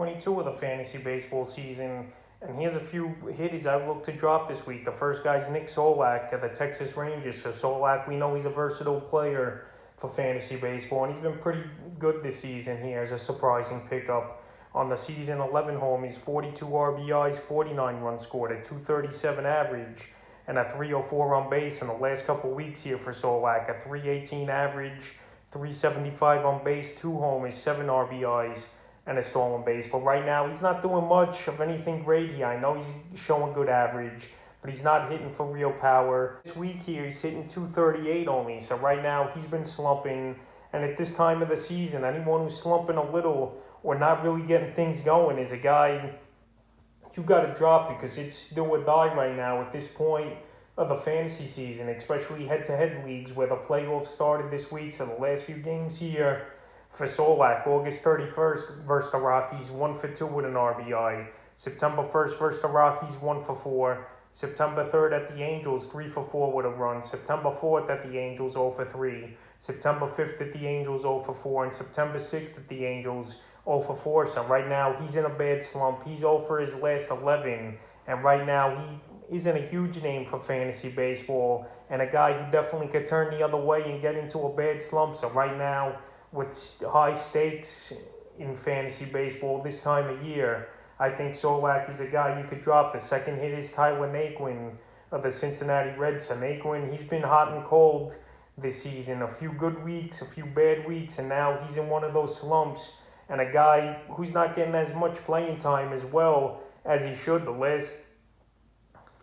22 of the fantasy baseball season, and here's a few hitters I look to drop this week. The first guy's Nick Solak of the Texas Rangers. So Solak, we know he's a versatile player for fantasy baseball, and he's been pretty good this season here as a surprising pickup. On the season, 11 homers, 42 RBIs, 49 runs scored, a 237 average, and a 304 on base in the last couple weeks here for Solak. A 318 average, 375 on base, 2 homers, 7 RBIs, and a stolen base. But right now, he's not doing much of anything great here. I know he's showing good average, but he's not hitting for real power. This week here, he's hitting 238 only. So right now, he's been slumping. And at this time of the season, anyone who's slumping a little or not really getting things going is a guy you got to drop, because it's do or die right now at this point of the fantasy season, especially head-to-head leagues where the playoffs started this week. So the last few games here for Solak: August 31st versus the Rockies, 1 for 2 with an RBI. September 1st versus the Rockies, 1 for 4. September 3rd at the Angels, 3 for 4 with a run. September 4th at the Angels, 0 for 3. September 5th at the Angels, 0 for 4. And September 6th at the Angels, 0 for 4. So right now, he's in a bad slump. He's 0 for his last 11. And right now, he isn't a huge name for fantasy baseball, and a guy who definitely could turn the other way and get into a bad slump. So right now, with high stakes in fantasy baseball this time of year, I think Solak is a guy you could drop. The second hit is Tyler Naquin of the Cincinnati Reds. So Naquin, he's been hot and cold this season. A few good weeks, a few bad weeks, and now he's in one of those slumps. And a guy who's not getting as much playing time as well as he should the last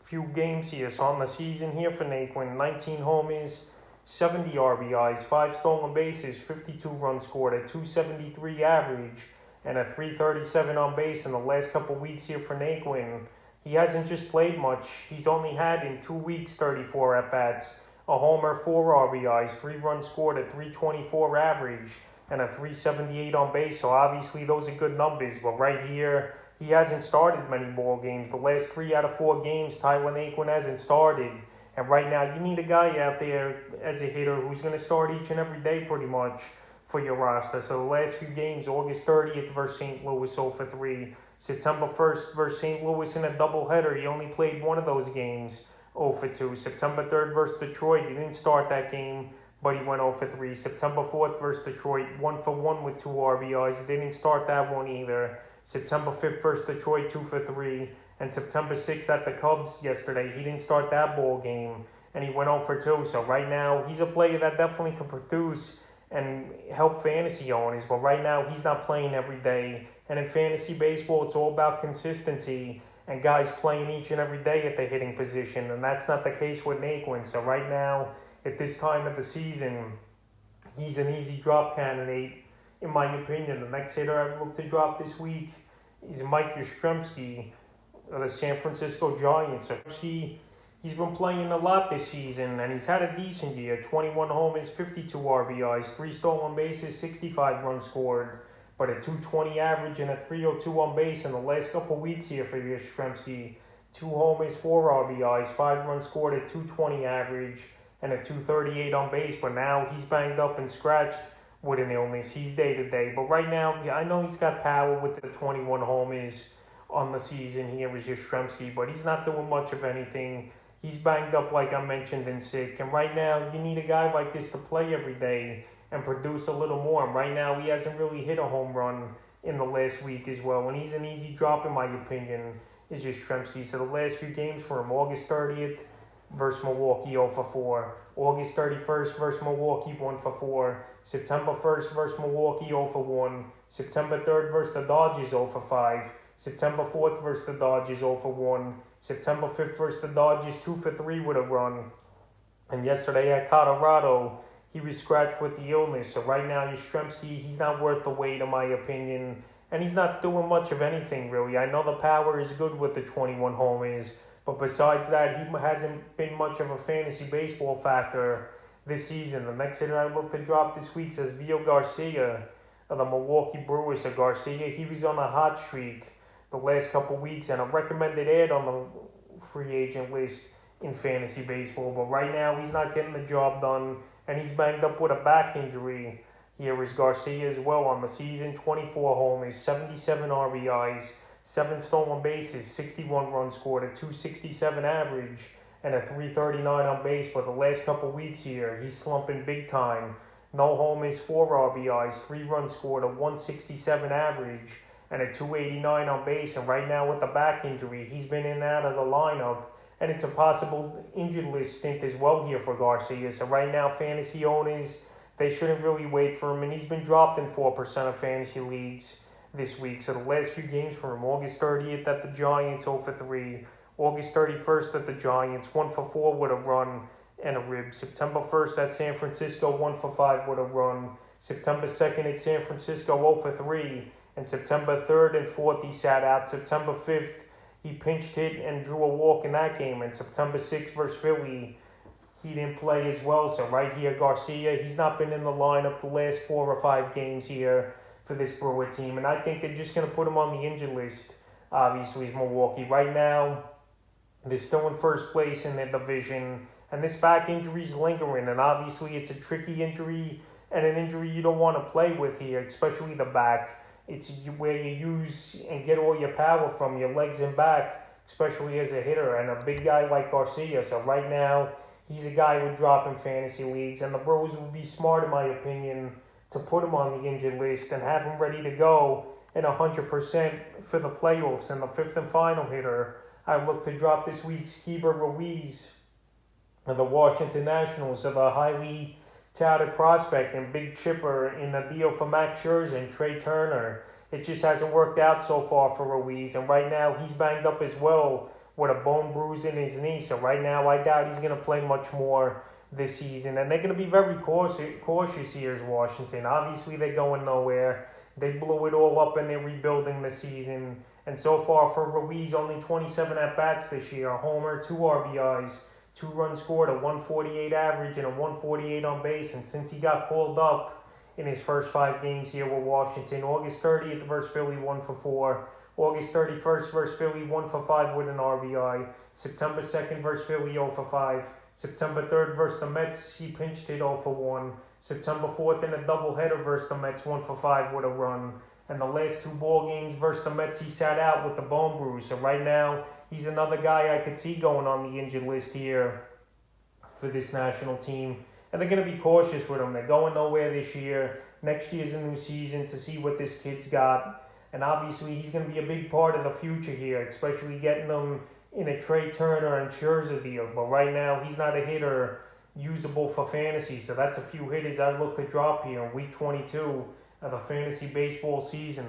few games here. So on the season here for Naquin, 19 homers, 70 RBIs, 5 stolen bases, 52 runs scored, a 273 average, and a 337 on base in the last couple weeks here for Naquin. He hasn't just played much. He's only had in 2 weeks 34 at-bats, a homer, 4 RBIs, 3 runs scored, a 324 average, and a 378 on base. So obviously those are good numbers. But right here, he hasn't started many ball games. The last 3 out of 4 games, Tyler Naquin hasn't started. And right now, you need a guy out there as a hitter who's going to start each and every day pretty much for your roster. So the last few games, August 30th versus St. Louis, 0 for 3. September 1st versus St. Louis in a doubleheader. He only played one of those games, 0 for 2. September 3rd versus Detroit. He didn't start that game, but he went 0 for 3. September 4th versus Detroit, 1 for 1 with 2 RBIs. Didn't start that one either. September 5th versus Detroit, 2 for 3. And September 6th at the Cubs yesterday, he didn't start that ball game, and he went 0 for 2. So right now, he's a player that definitely can produce and help fantasy owners. But right now, he's not playing every day. And in fantasy baseball, it's all about consistency and guys playing each and every day at the hitting position. And that's not the case with Naquin. So right now, at this time of the season, he's an easy drop candidate, in my opinion. The next hitter I look to drop this week is Mike Shremski of the San Francisco Giants. So he's been playing a lot this season, and he's had a decent year. 21 homers, 52 RBIs, 3 stolen bases, 65 runs scored, but a 220 average and a 302 on base in the last couple weeks here for Shremski. 2 homers, 4 RBIs, 5 runs scored, a 220 average, and a 238 on base. But now he's banged up and scratched with an illness. He's day-to-day. But right now, I know he's got power with the 21 homers on the season here is Shremski, but he's not doing much of anything. He's banged up, like I mentioned, and sick. And right now, you need a guy like this to play every day and produce a little more. And right now, he hasn't really hit a home run in the last week as well. And he's an easy drop, in my opinion, is Shremski. So the last few games for him: August 30th versus Milwaukee, 0 for 4. August 31st versus Milwaukee, 1 for 4. September 1st versus Milwaukee, 0 for 1. September 3rd versus the Dodgers, 0 for 5. September 4th versus the Dodgers, 0 for 1. September 5th versus the Dodgers, 2 for 3 with a run. And yesterday at Colorado, he was scratched with the illness. So right now, Shremski, he's not worth the wait, in my opinion. And he's not doing much of anything, really. I know the power is good with the 21 homers, but besides that, he hasn't been much of a fantasy baseball factor this season. The next hitter I look to drop this week is Garcia of the Milwaukee Brewers. So Garcia, he was on a hot streak the last couple weeks and a recommended ad on the free agent list in fantasy baseball. But right now, he's not getting the job done, and he's banged up with a back injury. Here is Garcia as well on the season: 24 homers, 77 RBIs, 7 stolen bases, 61 runs scored, a 267 average, and a 339 on base. For the last couple weeks here, he's slumping big time. No homers, 4 RBIs, 3 runs scored, a 167 average, and a 289 on base. And right now with the back injury, he's been in and out of the lineup, and it's a possible injured list stint as well here for Garcia. So right now, fantasy owners, they shouldn't really wait for him, and he's been dropped in 4% of fantasy leagues this week. So the last few games for him: August 30th at the Giants, 0 for 3. August 31st at the Giants, 1 for 4 with a run and a rib. September 1st at San Francisco, 1 for 5 with a run. September 2nd at San Francisco, 0 for 3. And September 3rd and 4th, he sat out. September 5th, he pinched hit and drew a walk in that game. And September 6th versus Philly, he didn't play as well. So right here, Garcia, he's not been in the lineup the last 4 or 5 games here for this Brewer team. And I think they're just going to put him on the injured list, obviously, Milwaukee. Right now, they're still in first place in their division. And this back injury is lingering. And obviously, it's a tricky injury and an injury you don't want to play with here, especially the back. It's where you use and get all your power from, your legs and back, especially as a hitter and a big guy like Garcia. So right now, he's a guy who would drop in fantasy leagues, and the Bros would be smart, in my opinion, to put him on the injured list and have him ready to go in 100% for the playoffs. And the 5th and final hitter I look to drop this week's Ruiz of the Washington Nationals, of a highly touted prospect and big chipper in the deal for Max Scherzer and Trey Turner. It just hasn't worked out so far for Ruiz, and right now he's banged up as well with a bone bruise in his knee. So right now I doubt he's going to play much more this season, and they're going to be very cautious here as Washington. Obviously they're going nowhere. They blew it all up and they're rebuilding the season. And so far for Ruiz, only 27 at-bats this year. A homer, 2 RBIs, 2 runs scored, a 148 average, and a 148 on base. And since he got called up in his first 5 games here with Washington, August 30th versus Philly, 1 for 4. August 31st versus Philly, 1 for 5 with an RBI. September 2nd versus Philly, 0 for 5. September 3rd versus the Mets, he pinched hit 0 for 1. September 4th in a doubleheader versus the Mets, 1 for 5 with a run. And the last 2 ball games versus the Mets, he sat out with the bone bruise. So right now, he's another guy I could see going on the injured list here for this national team. And they're going to be cautious with him. They're going nowhere this year. Next year's a new season to see what this kid's got. And obviously, he's going to be a big part of the future here, especially getting them in a Trey Turner and Scherzer deal. But right now, he's not a hitter usable for fantasy. So that's a few hitters I look to drop here in week 22 of the fantasy baseball season.